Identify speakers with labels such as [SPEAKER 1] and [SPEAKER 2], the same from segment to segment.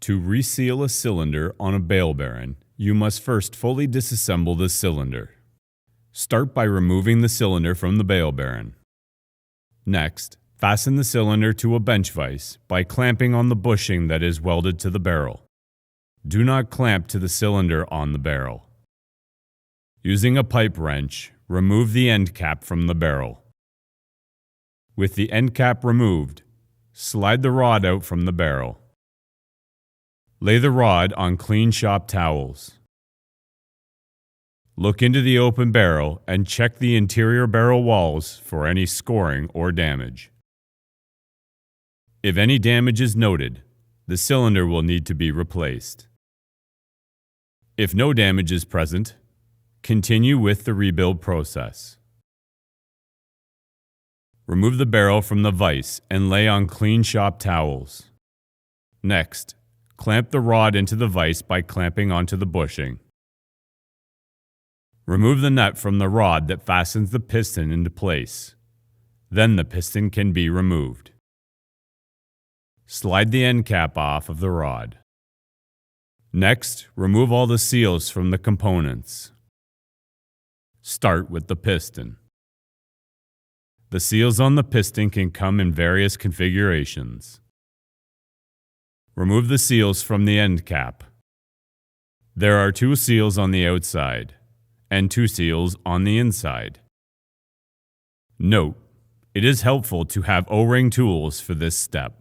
[SPEAKER 1] To reseal a cylinder on a Bale Baron, you must first fully disassemble the cylinder. Start by removing the cylinder from the Bale Baron. Next, fasten the cylinder to a bench vise by clamping on the bushing that is welded to the barrel. Do not clamp to the cylinder on the barrel. Using a pipe wrench, remove the end cap from the barrel. With the end cap removed, slide the rod out from the barrel. Lay the rod on clean shop towels. Look into the open barrel and check the interior barrel walls for any scoring or damage. If any damage is noted, the cylinder will need to be replaced. If no damage is present, continue with the rebuild process. Remove the barrel from the vise and lay on clean shop towels. Next, clamp the rod into the vise by clamping onto the bushing. Remove the nut from the rod that fastens the piston into place. Then the piston can be removed. Slide the end cap off of the rod. Next, remove all the seals from the components. Start with the piston. The seals on the piston can come in various configurations. Remove the seals from the end cap. There are 2 seals on the outside and 2 seals on the inside. Note, it is helpful to have O-ring tools for this step.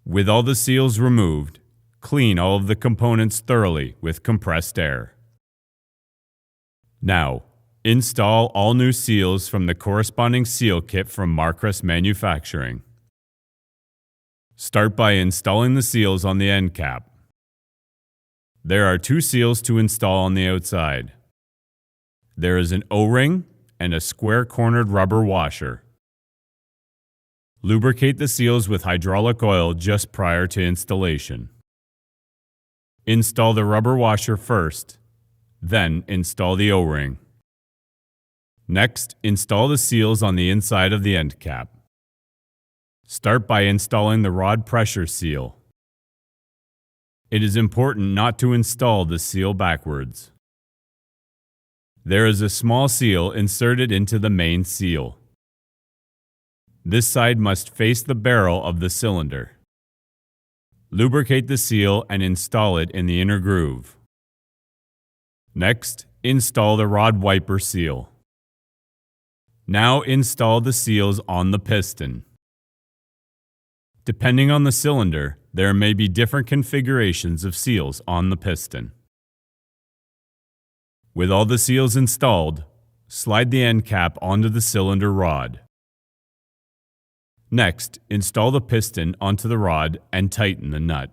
[SPEAKER 1] With all the seals removed, clean all of the components thoroughly with compressed air. Now, install all new seals from the corresponding seal kit from Marcrest Manufacturing. Start by installing the seals on the end cap. There are 2 seals to install on the outside. There is an O-ring and a square-cornered rubber washer. Lubricate the seals with hydraulic oil just prior to installation. Install the rubber washer first, then install the O-ring. Next, install the seals on the inside of the end cap. Start by installing the rod pressure seal. It is important not to install the seal backwards. There is a small seal inserted into the main seal. This side must face the barrel of the cylinder. Lubricate the seal and install it in the inner groove. Next, install the rod wiper seal. Now install the seals on the piston. Depending on the cylinder, there may be different configurations of seals on the piston. With all the seals installed, slide the end cap onto the cylinder rod. Next, install the piston onto the rod and tighten the nut.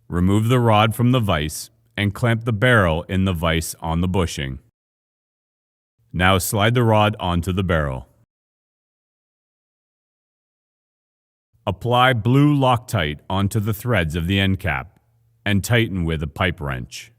[SPEAKER 1] Remove the rod from the vise and clamp the barrel in the vise on the bushing. Now slide the rod onto the barrel. Apply blue Loctite onto the threads of the end cap and tighten with a pipe wrench.